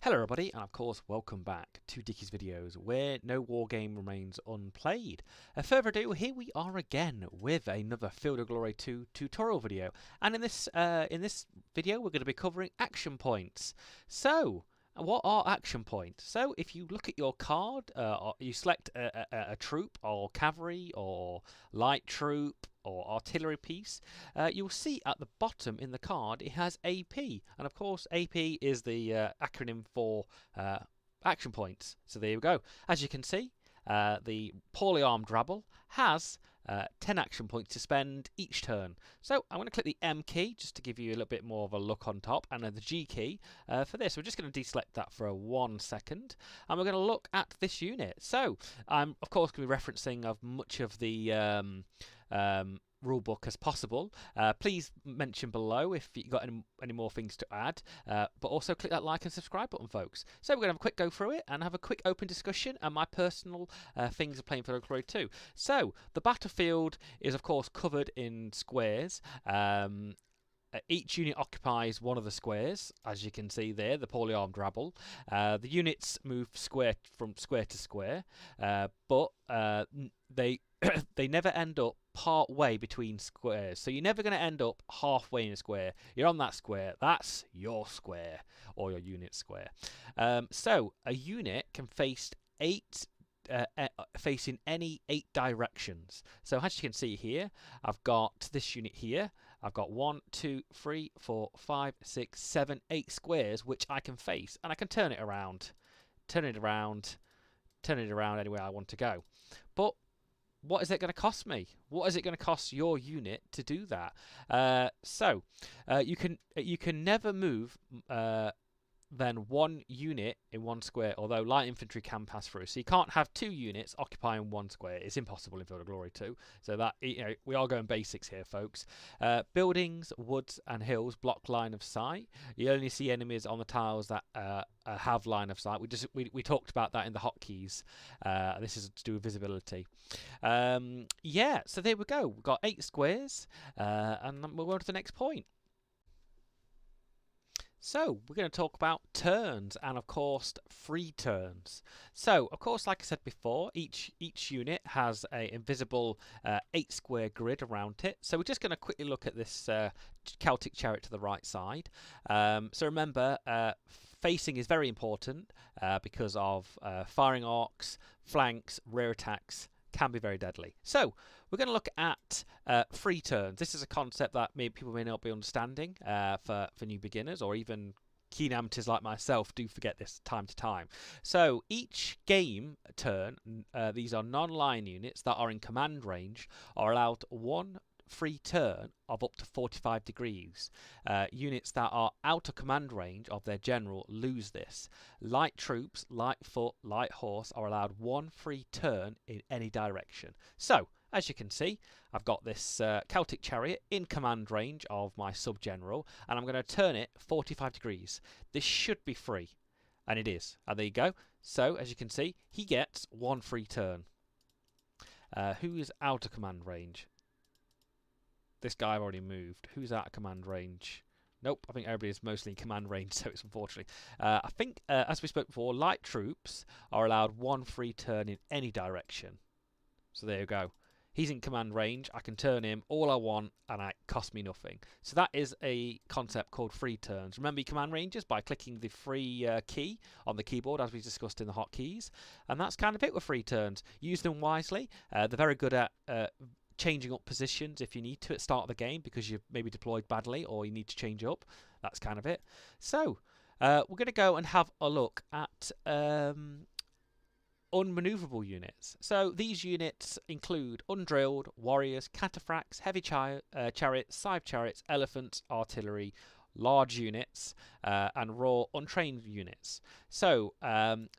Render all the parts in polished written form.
Hello everybody, and of course welcome back to Dickie's Videos, where no war game remains unplayed. Further ado, here we are again with another Field of Glory 2 tutorial video, and in this video we're going to be covering action points. So, what are action points? So, if you look at your card, you select a troop, or cavalry, or light troop, or artillery piece, you'll see at the bottom in the card it has AP, and of course AP is the acronym for action points. So there we go. As you can see, the poorly armed rabble has 10 action points to spend each turn. So I'm going to click the M key just to give you a little bit more of a look on top, and then the G key for this. We're just going to deselect that for 1 second, and we're going to look at this unit. So I'm of course going to be referencing of much of the rulebook as possible. Please mention below if you've got any more things to add, but also click that like and subscribe button, folks. So we're going to have a quick go through it and have a quick open discussion and my personal things of playing for Glory 2. So the battlefield is of course covered in squares. Each unit occupies one of the squares, as you can see there, the poorly armed rabble. The units move from square to square, but they they never end up part way between squares. So you're never going to end up halfway in a square. You're on that square. That's your square, or your unit square. So a unit can face facing any 8 directions. So as you can see here, I've got this unit here. I've got 1, 2, 3, 4, 5, 6, 7, 8 squares which I can face, and I can turn it around, turn it around anywhere I want to go. But what is it going to cost me? What is it going to cost your unit to do that? You can never move than 1 unit in 1 square, although light infantry can pass through. So you can't have 2 units occupying 1 square. It's impossible in Field of Glory 2. So that, we are going basics here, folks. Buildings, woods, and hills block line of sight. You only see enemies on the tiles that have line of sight. We talked about that in the hotkeys. This is to do with visibility. Yeah, so there we go. We've got 8 squares, and we'll go on to the next point. So we're going to talk about turns and of course free turns. So of course, like I said before, each unit has an invisible 8 square grid around it. So we're just going to quickly look at this Celtic chariot to the right side. So remember, facing is very important because of firing arcs, flanks, rear attacks can be very deadly. So we're going to look at free turns. This is a concept that people may not be understanding for new beginners, or even keen amateurs like myself do forget this time to time. So each game turn, these are non-line units that are in command range, are allowed 1 free turn of up to 45 degrees. Units that are out of command range of their general lose this. Light troops, light foot, light horse are allowed 1 free turn in any direction. So, as you can see, I've got this Celtic chariot in command range of my sub-general, and I'm going to turn it 45 degrees. This should be free, and it is. And there you go. So, as you can see, he gets 1 free turn. Who is out of command range? This guy I've already moved. Who's out of command range? Nope, I think everybody is mostly in command range, so it's unfortunately. I think, as we spoke before, light troops are allowed 1 free turn in any direction. So there you go. He's in command range. I can turn him all I want, and it costs me nothing. So that is a concept called free turns. Remember your command ranges by clicking the free key on the keyboard, as we discussed in the hotkeys. And that's kind of it with free turns. Use them wisely. They're very good at changing up positions if you need to at the start of the game because you've maybe deployed badly or you need to change up. That's kind of it. So we're going to go and have a look at unmaneuverable units. So these units include undrilled, warriors, cataphracts, heavy chariots, scythe chariots, elephants, artillery, large units, and raw untrained units. So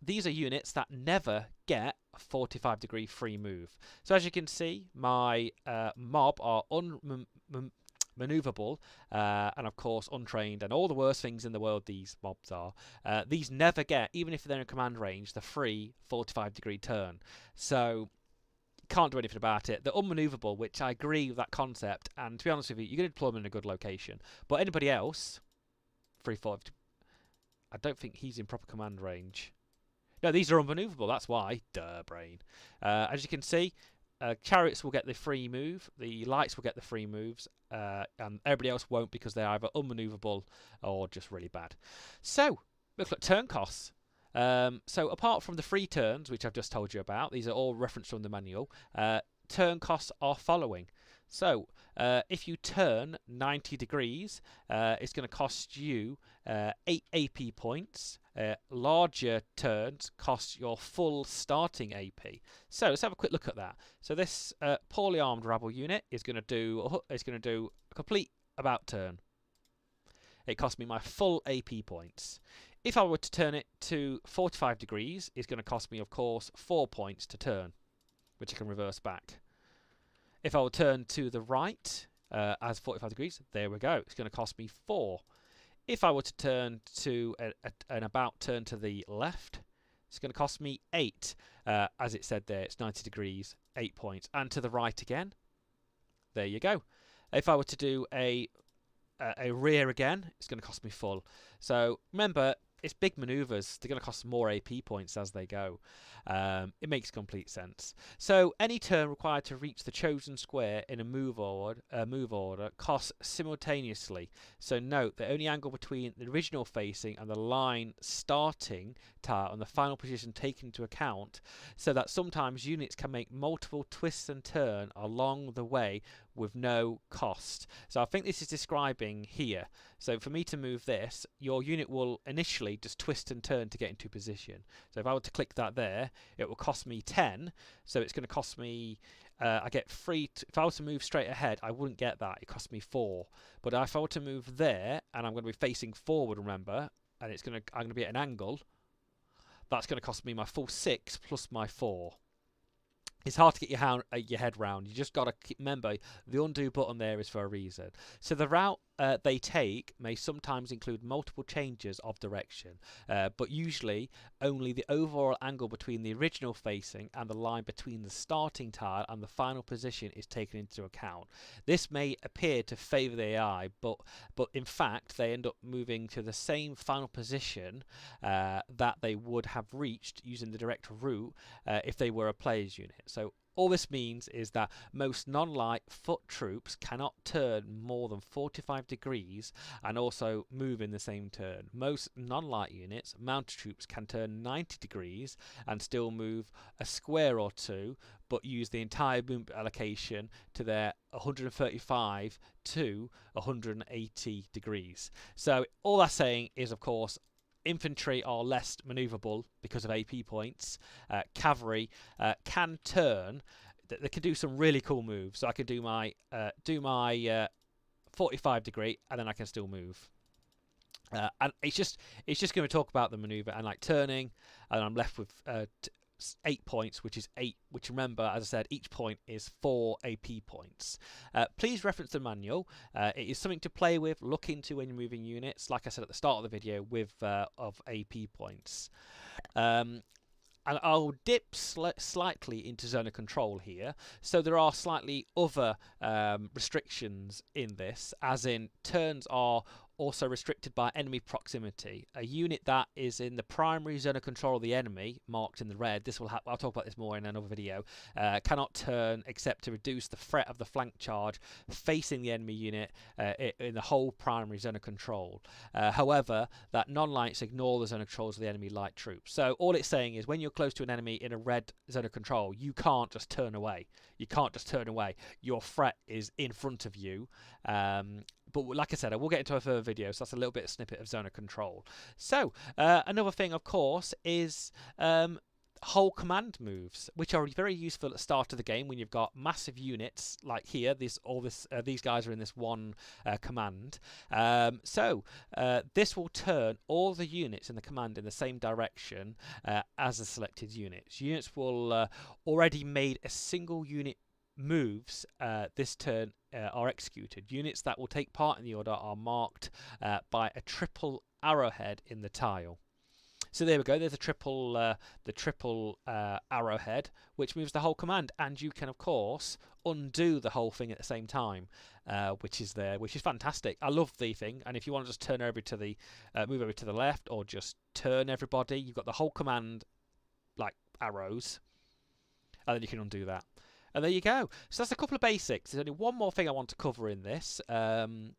these are units that never get a 45 degree free move. So as you can see, my mob are unmaneuverable and of course untrained, and all the worst things in the world these mobs are. These never get, even if they're in command range, the free 45 degree turn. So can't do anything about it. They're unmaneuverable, which I agree with that concept, and to be honest with you, you're going to deploy them in a good location. But anybody else, free 45. I don't think he's in proper command range. No, these are unmaneuverable. That's why. Duh, brain. As you can see, chariots will get the free move. The lights will get the free moves. And everybody else won't because they're either unmaneuverable or just really bad. So, look at turn costs. So apart from the free turns, which I've just told you about, these are all referenced from the manual, turn costs are following. So if you turn 90 degrees, it's going to cost you 8 AP points. Larger turns cost your full starting AP. So let's have a quick look at that. So this poorly armed rabble unit is going to do a complete about turn. It cost me my full AP points. If I were to turn it to 45 degrees, it's going to cost me, of course, 4 points to turn, which I can reverse back. If I will turn to the right as 45 degrees, there we go. It's going to cost me 4. If I were to turn to an about turn to the left, it's going to cost me 8. As it said there, it's 90 degrees, 8 points. And to the right again, there you go. If I were to do a rear again, it's going to cost me full. So remember, it's big manoeuvres. They're going to cost more AP points as they go. It makes complete sense. So any turn required to reach the chosen square in a move order costs simultaneously. So note the only angle between the original facing and the line starting tile and the final position taken into account, so that sometimes units can make multiple twists and turn along the way with no cost. So I think this is describing here. So for me to move this, your unit will initially just twist and turn to get into position. So if I were to click that there, it will cost me 10. So it's going to cost me, I get free. If I were to move straight ahead, I wouldn't get that. It costs me 4. But if I were to move there, and I'm going to be facing forward, remember, and I'm going to be at an angle, that's going to cost me my full 6 plus my 4. It's hard to get your head round. You just got to remember the undo button there is for a reason. So the route they take may sometimes include multiple changes of direction, but usually only the overall angle between the original facing and the line between the starting tile and the final position is taken into account. This may appear to favour the AI, but in fact they end up moving to the same final position that they would have reached using the direct route if they were a player's unit. So all this means is that most non-light foot troops cannot turn more than 45 degrees and also move in the same turn. Most non-light units, mounted troops, can turn 90 degrees and still move a square or two, but use the entire movement allocation to their 135 to 180 degrees. So all that's saying is, of course, infantry are less manoeuvrable because of AP points. Cavalry can turn. They can do some really cool moves. So I can do my 45 degree, and then I can still move. And it's just going to talk about the maneuver and like turning, and I'm left with 8 points, which is 8. Which remember, as I said, each point is 4 AP points. Please reference the manual. It is something to play with, look into when you're moving units. Like I said at the start of the video, with of AP points. And I'll dip slightly into zone of control here. So there are slightly other restrictions in this, as in turns are also restricted by enemy proximity. A unit that is in the primary zone of control of the enemy, marked in the red, this will I'll talk about this more in another video, cannot turn except to reduce the threat of the flank charge facing the enemy unit in the whole primary zone of control. However, that non-lights ignore the zone of controls of the enemy light troops. So all it's saying is when you're close to an enemy in a red zone of control, you can't just turn away. You can't just turn away. Your threat is in front of you. But like I said, I will get into a further video, so that's a little bit of snippet of zone of control. So another thing, of course, is whole command moves, which are very useful at the start of the game when you've got massive units like here. These guys are in this one command. So this will turn all the units in the command in the same direction as the selected units. Units will already made a single unit moves this turn are executed. Units that will take part in the order are marked by a triple arrowhead in the tile. So there we go. There's the triple arrowhead, which moves the whole command, and you can of course undo the whole thing at the same time, which is fantastic. I love the thing, and if you want to just turn over to the move over to the left, or just turn everybody, you've got the whole command like arrows, and then you can undo that. And there you go. So that's a couple of basics. There's only one more thing I want to cover in this, and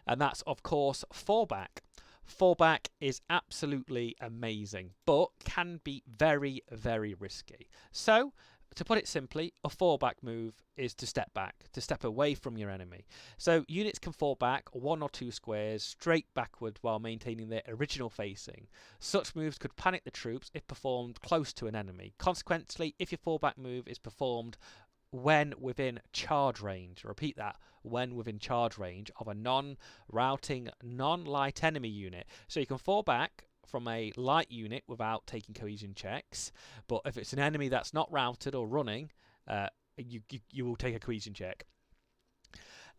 that's of course fallback. Fallback is absolutely amazing, but can be very, very risky. So, to put it simply, a fallback move is to step back, to step away from your enemy. So, units can fall back 1 or 2 squares straight backward while maintaining their original facing. Such moves could panic the troops if performed close to an enemy. Consequently, if your fallback move is performed when within charge range, repeat that, when within charge range of a non-routing, non-light enemy unit. So you can fall back from a light unit without taking cohesion checks, but if it's an enemy that's not routed or running, you will take a cohesion check.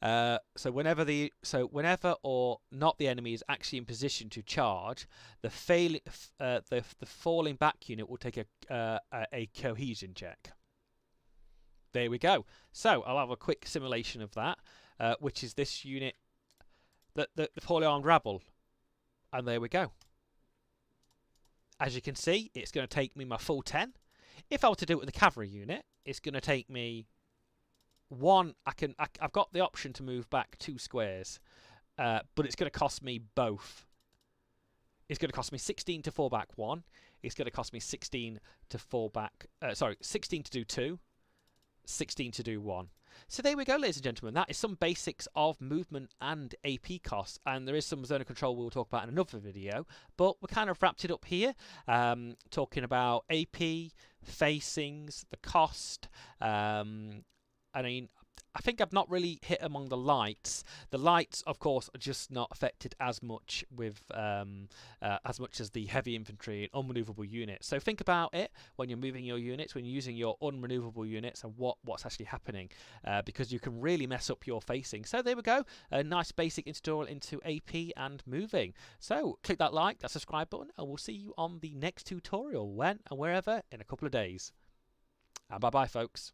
So whenever or not the enemy is actually in position to charge, the falling back unit will take a cohesion check. There we go. So I'll have a quick simulation of that, which is this unit, the poorly armed rabble. And there we go. As you can see, it's going to take me my full 10. If I were to do it with a cavalry unit, it's going to take me one. I've got the option to move back 2 squares, but it's going to cost me both. It's going to cost me 16 to fall back 1. It's going to cost me 16 to fall back. 16 to do 2. 16 to do 1. So there we go, ladies and gentlemen. That is some basics of movement and AP costs, and there is some zone of control we'll talk about in another video, but we kind of wrapped it up here, talking about AP, facings, the cost. I mean, I think I've not really hit among the lights. The lights, of course, are just not affected as much with as much as the heavy infantry and unmaneuverable units. So think about it when you're moving your units, when you're using your unmaneuverable units, and what's actually happening, because you can really mess up your facing. So there we go, a nice basic tutorial into AP and moving. So click that like, that subscribe button, and we'll see you on the next tutorial when and wherever in a couple of days. And bye bye, folks.